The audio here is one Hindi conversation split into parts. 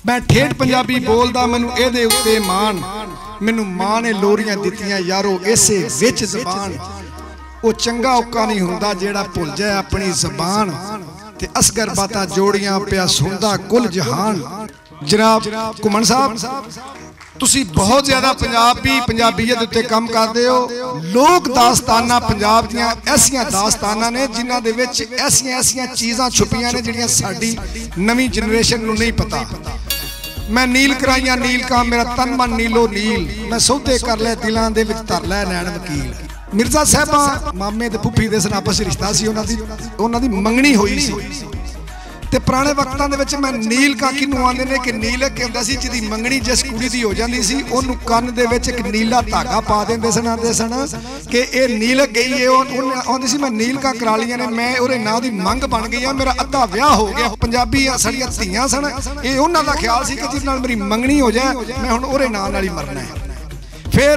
मैं ठेठ पंजाबी बोलदा मैनू इहदे उत्ते मान, मैनू मां ने लोरियां दित्तियां यारो इसे विच ज़बान। वो चंगा औका नहीं हुंदा जेड़ा भुल जाए अपनी ज़बान, ते असगर बातां जोड़ियां पिया सुनदा कुल जहान। जनाब घुमन साहब तुसी बहुत ज़्यादा पंजाबी पंजाबीयत उत्ते काम करदे हो। लोक दास्ताना पंजाब दियां ऐसियां दास्ताना ने जिन्हां दे विच ऐसियां ऐसियां चीज़ां छुपियां ने जिहड़ियां साडी नवीं जनरेशन नूं नहीं पता। मैं नील कराइयां नील का मेरा तन मन नीलो नील, मैं सौदे कर ले दिलां दे विच धर लै नैन वकील। मिर्जा साहबा मामे ते फुफी दे सन आपस रिश्ता सी, उन्हां दी मंगनी होई सी ते पुराने वक्तां दे विच मैं नील का किनू आंदे ने कि नीलक हुंदा सी जिहदी मंगनी जिस कुड़ी दी हो जांदी सी ओनू कंन दे विच एक नीला धागा पा देंदे सन, आंदे सन कि ये नीलक गई है। आंदी सी मैं नीलका करा लियां ने, मैं ओहदे नां दी मंग बन गई है, मेरा अद्धा विआह हो गया। पंजाबी साडियां धीआं सन, ये उन्हां दा ख्याल सी कि जिस नाल मेरी मंगनी हो जाए मैं हुण ओहदे नां नाल ही मरना है। फिर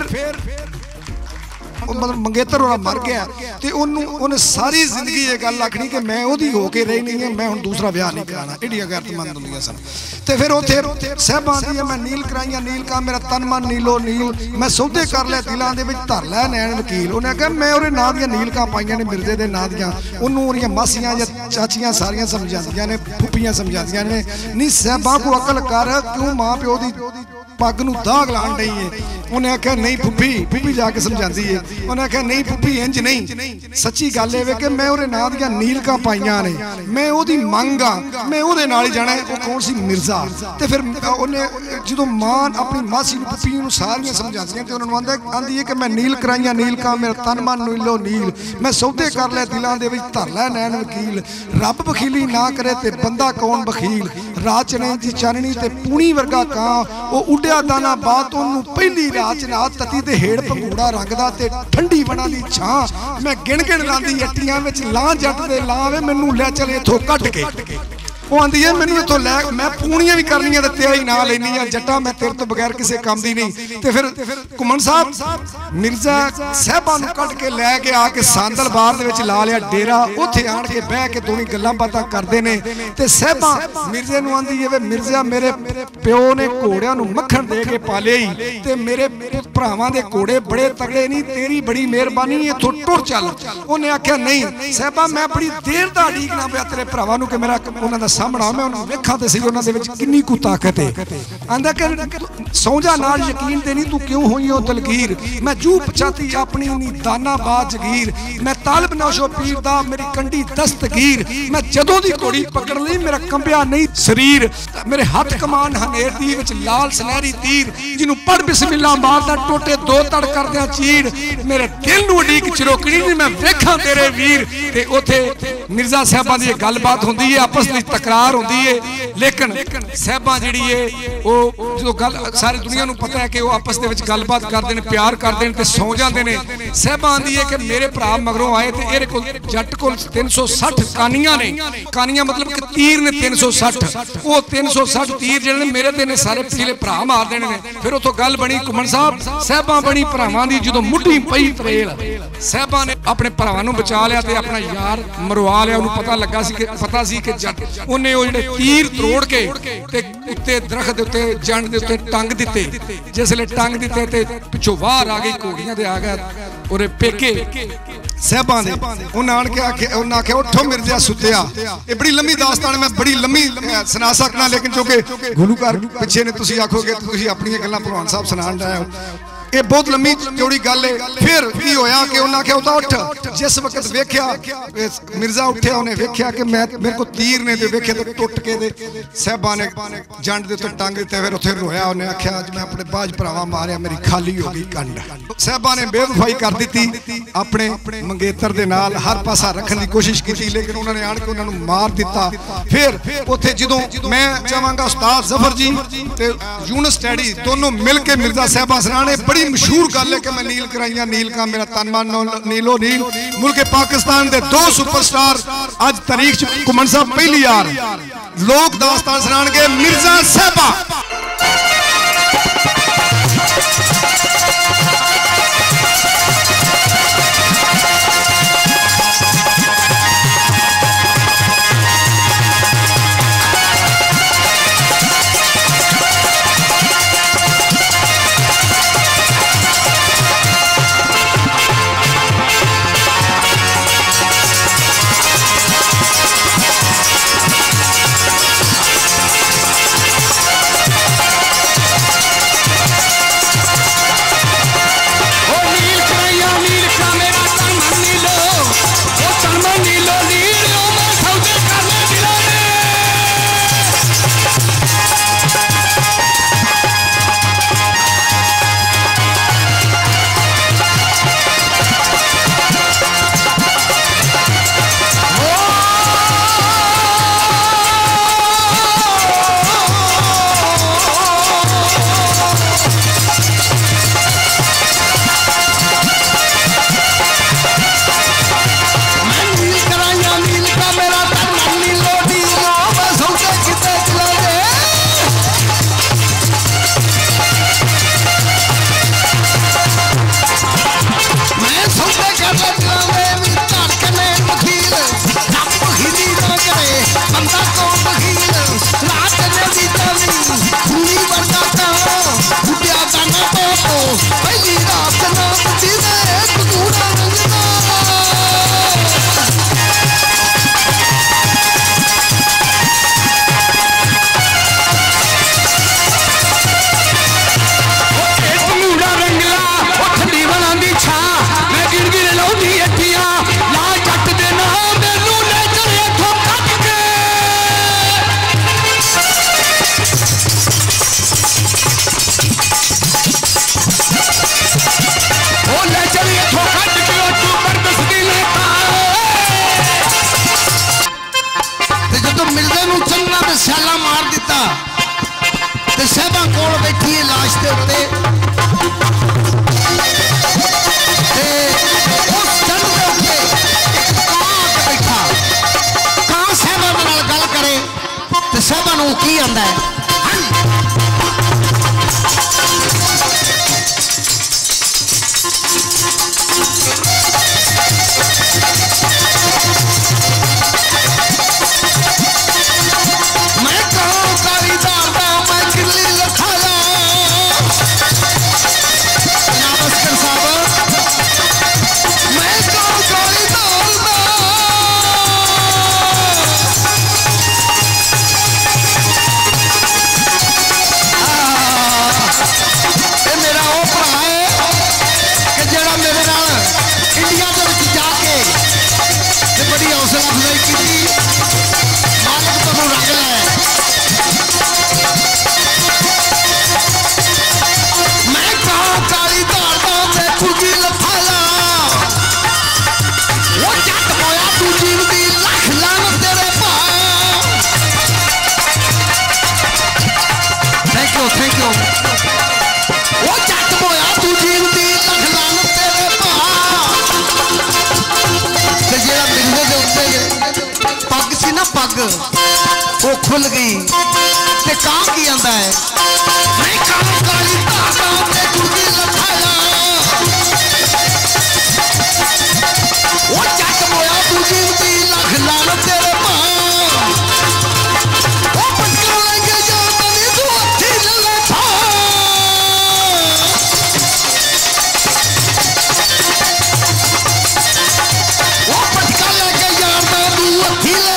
मतलब मंगेतर वाला मर गया तो उन्हें सारी जिंदगी ये गल आखनी कि मैं ओदी हो के रही नहीं है, मैं हुण दूसरा ब्याह नहीं कराना। एडियां गैरतमंद होंदियां सन। तो फिर उत्थे साहबां दी मैं नील कराइयां नील का मेरा तन मन नीलो नील, मैं सौदे कर ले दिलां दे विच धर लै नैन वकील। उन्हें आख्या मैं ओहदे नां दियां नीलकां पाईयां ने मिर्जे दे नां दियां, उन्होंने ओहदियां मासियां या चाचियां सारियां समझांदियां ने, फुफियां समझांदियां ने नी साहबां को अकल कर, क्यों मां प्यो दी पग नूं दाग लाण डई है। उन्हें आख्या नहीं फुफी जाके समझाती है। उन्हें आख्या नहीं फुफी इंज नहीं, सच्ची गल है कि मैं ओहदे नां दियां नीलकां पाईयां ने, मैं ओहदी मंग आ, मैं ओहदे नाल ही जाना है। वो कौन सी मिर्जा। तो फिर उन्हें जो मां अपनी मासी फुफी नूं सारियां समझातियां तो उन्होंने आंदी है कि मैं नील कराइयां नील का मेरा तन मन नीलो नील, मैं सौदे कर ले दिलां दे विच धर लै नैन वकील। रब बखीली ना करे ते बंदा कौन बखील, रात चने दी चाननी ते पूनी वर्गा कां, वो उड्या दाना बात ओनू पहली रात रात तती ते हेड़ पंगूड़ा रंगदा ते ठंडी बना दी छां। मैं गिण गिण लांदी अट्टियां विच लां जट दे लावे मैनू लै चले इथों कट के। वो आंदी है मैनू इथों लै, मैं पूनियां भी करनियां ते तेरा ही नां लैनी आ, जट्टा मैं तेरे तो बगैर किसी काम दी नहीं। ते फिर घुमन साहब मिर्जा साहबां नूं कट के लै के आके सांदल बार दे विच ला लिया डेरा, उत्थे आण के बह के दोवें गल्लां बातां करदे ने। ते साहबां मिर्जे नूं आंदी है वे मिर्जा मेरे प्यो ने घोड़ियां नूं मक्खण दे के पाले ही, ते मेरे भरावां दे घोड़े बड़े तगड़े नहीं, तेरी बड़ी मेहरबानी इथों टुर चल। उन्हें आख्या नहीं साहबा मैं बड़ी देर दा उडीकना पिया तेरे भरावां नूं कि मेरा उन्हां दा सामना मैं उन्हें वेखा तो सही उन्होंने विच कितनी कु ताकत है। आंदा कर सौजा नाल यकीन ते नहीं तू क्यों हुई हो दलगीर, मैं जू पछाती अपनी नी दाना बाज जगीर, मैं तालब नौशो पीर दा मेरी कंडी दस्तगीर, मैं जदों दी घोड़ी पकड़ ली मेरा कंबिया नहीं शरीर, मेरे हाथ कमान हनेर दी विच लाल सुनहरी तीर, जिन्हों पढ़ बिस्मिल्लाह मारदा टोटे दो तड़ करदियां चीड़, मेरे दिल नूं उडीक चिरोकनी नहीं मैं वेखां तेरे वीर। ते उथे मिर्जा साहबां दी गलबात हुंदी है, आपस विच तकरार होंदी है, लेकिन साहबां जिहड़ी है वो जो गल सारी दुनिया नूं पता है कि वो आपस दे विच गलबात करदे ने, प्यार करदे ने ते सौ जांदे ने। साहबां आंदी है कि मेरे भरा मगरों आए ते इहदे कोल जट कोल 360 कानियां ने, कानियां मतलब कि तीर ने 360, वो 360 तीर जिहड़े मेरे ते ने सारे पिछले भरा मार देने ने। फिर उथों गल बनी घुमन साहब साहबां बनी भरावां दी, जदों मुड्ढी पई तरेल साहबां ने अपने भरावां नूं बचा लिया ते अपना यार मरवा लिया। उन्होंने पता सी कि जट उन्हें वो जिहड़े तीर तरोड़ के ते उत्ते दरख्त दे उत्ते जंड दे उत्ते टंग दिते, जिसले टंग दिते ते पिछों बाहर आ गई घोड़ियां दे आ गए ओरे पेके साहबां दे। उन्हें आण के आख्या उठो मिर्जा सुत्या। ये बड़ी लंबी दास्तान मैं बड़ी लंबी सुना सकना, लेकिन चूंकि गुलूकार पिछे ने तुसीं आखोगे तो तुसीं अपनी गल्लां भलवान साहब सुनाण रहे हो, ये बहुत लंबी चौड़ी गल है। फिर की होया कि उन्हें आख्या उता उठ, जिस वक्त वेख्या मिर्जा उठ्या उन्हें वेख्या कि मैं मेरे को तीर ने दे वेखे तो टुट के दे साहबां ने जंड दे उत्ते टंग दिते। फिर उत्थे रोया, उन्हें आख्या अज मैं अपने बाज भरावां मारिया मेरी खाली हो गई कंड। साहबां ने बेवफाई कर दी अपने मंगेतर दे नाल, हर पासा रखने की कोशिश की, लेकिन उन्होंने आण के उन्होंने मार दिता। फिर उत्थे जदों मैं चाहांगा उस्ताद जफर जी ते यूनुस डैडी दोनों मिल के मिर्जा साहबां सराणे बड़ी मशहूर गल है कि मैं नील कराइयां नील का मेरा तन मन नीलो नील। मुल्क पाकिस्तान के 2 सुपरस्टार अज तारीख च घुमन साहब पहली यार लोक दास्तान सुनाणगे मिर्जा साहबा। कोल बैठी है लाश के उत्ते उस जंड के उत्ते बैठा कां साहबा दे नाल गल करे ते साहबा नूं की आंदा है पग वो खुल गई ते कां की आंदा है मैं कां काली धागा ते गुरगी लखाया वो जट मोया तू जीवती लख लाल तेरे पा वो पटका लगे जाता नी तू अच्छी ले था वो पटका लगे जाता तू अच्छी ले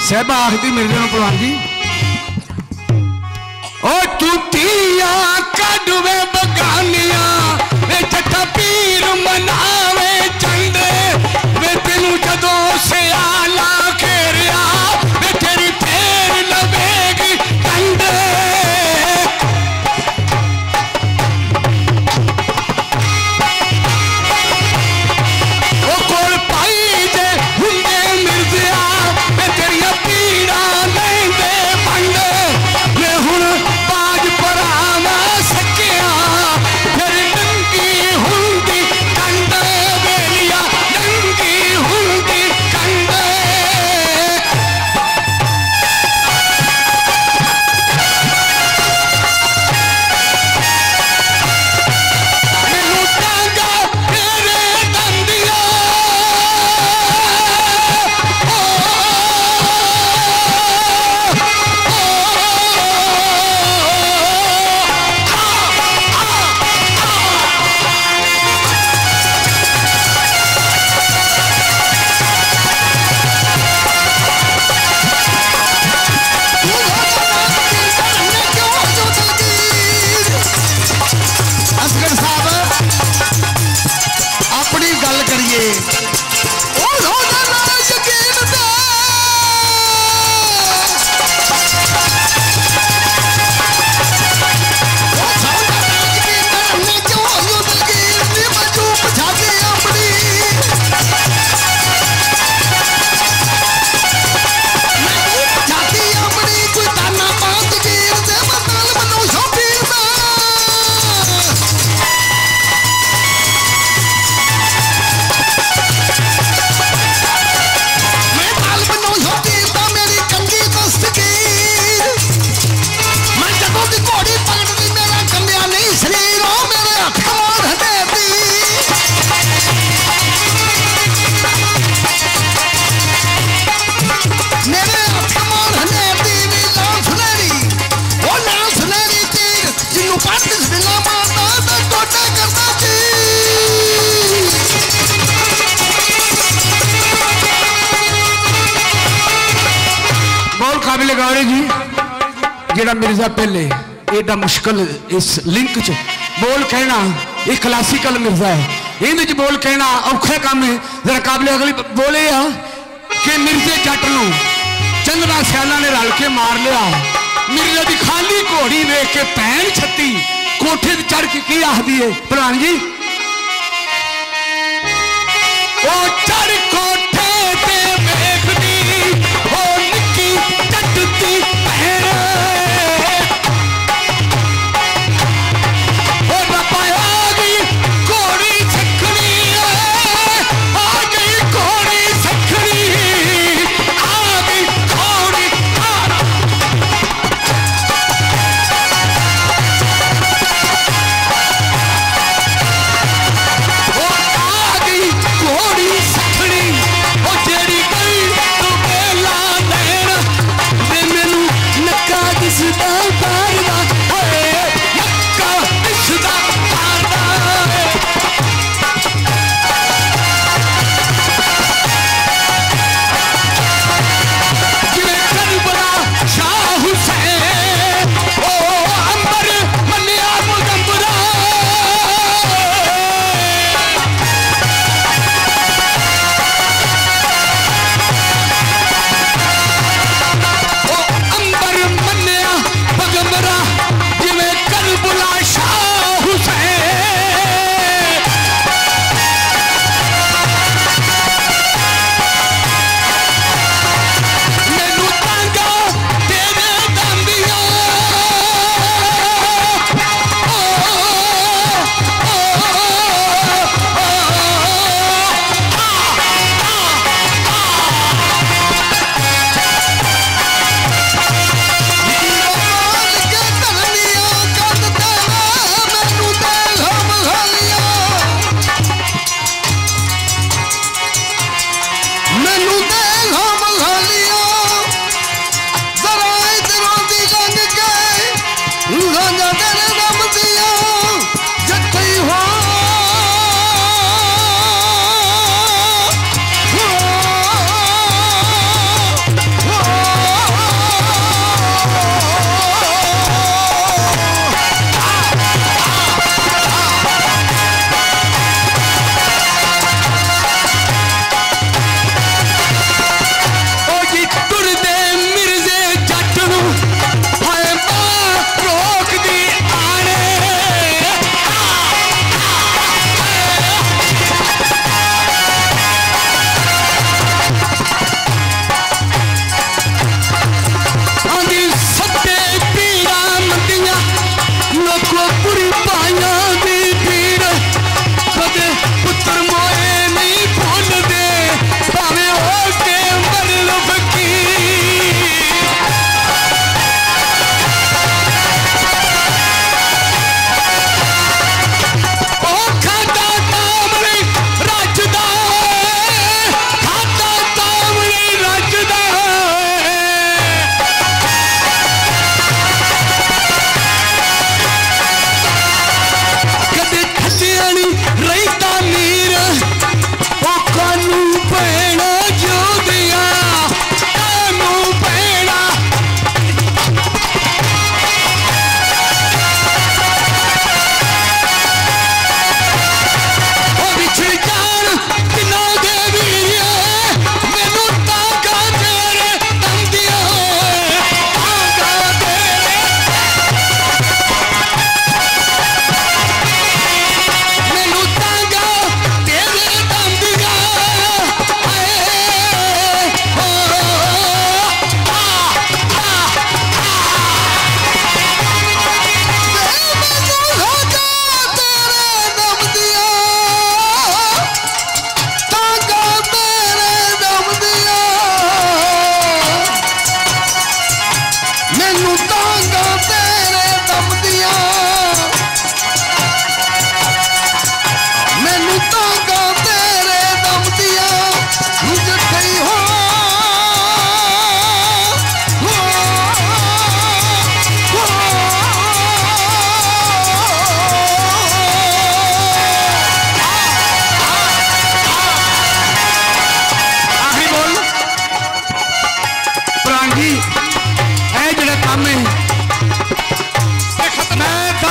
साहबा आखदी मेरे को प्रधान जी ओ टूटिया कड़वे बगानिया वे चट्टा पीर मनावे चंदे वे तेनू जदों से आला घेरिया वे तेरी फेर लवेगी कंडे मैनू पट बिला मारदा ते टोटे करदा जी बहुत काबिल गौर जी जेड़ा मिर्जा पहले एडा मुश्किल इस लिंक च बोल कहना ये क्लासिकल मिर्जा है इन बोल कहना औखा काम है जरा काबिल अगली बोले कि मिर्जे जट नूं चंदना सियाला ने रल के मार लिया मिर्जे की खाली घोड़ी वेख के भैन छत्ती कोठे चढ़ के की आखदी है प्रधान जी ओ चढ़ कोठे ते वेखदी ओ निक्की टटती भैन ओ रब्बा आ गई घोड़ी सखनी आ गई घोड़ी सखनी आ गई घोड़ी ओ आ गई घोड़ी सखनी ओ जेड़ी गई तू बेला देना ते मैनू नक्का दिसदा पारदा ओए नक्का दिसदा पारदा जिवें करबला शाह हुसैन ओ अंबर मन्निया मुगंबरा ओ अंबर मन्निया मुगंबरा जिवें करबला शाह हुसैन मैनू तांगा तेरे दांदिया मैनू दे हम खालिया जरा इधरों दी गंग के गांजा तेरे दम दिया जट्टी हो ओ जी टुरदे मिर्जे जट नूं हाय मां रोकदी आ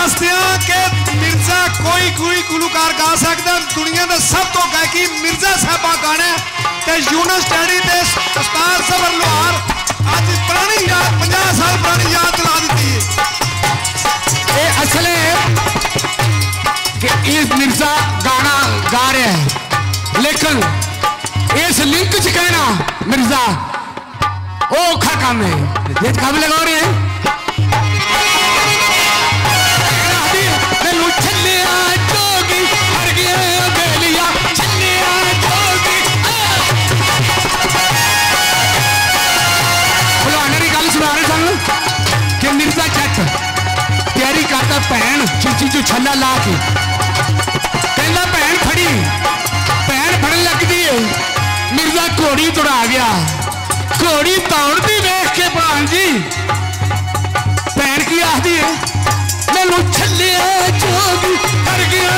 दस दिया कि मिर्जा कोई गुलूकार गा सकता, दुनिया का सब तो गायकी मिर्जा साहबा गाने ते यूनस डैडी ते उस्ताद सबर लोहार आज पुरानी याद 50 साल पुरानी याद दिला दी है। ये असले कि इस मिर्जा गाना गा रहा है, लेकिन इस लिंक च कहना मिर्जा ओ औखा काम है। ये काबिल लगा रहे हैं कि मिर्जा जट तैयारी करता भैन चीची चो छला ला के कहना भैन फड़ी, भैन फड़न लगती है, मिर्जा घोड़ी दौड़ा गया, घोड़ी दौड़ती देख के भान जी भैन की आखदी है मैनू छले जोगी कर गया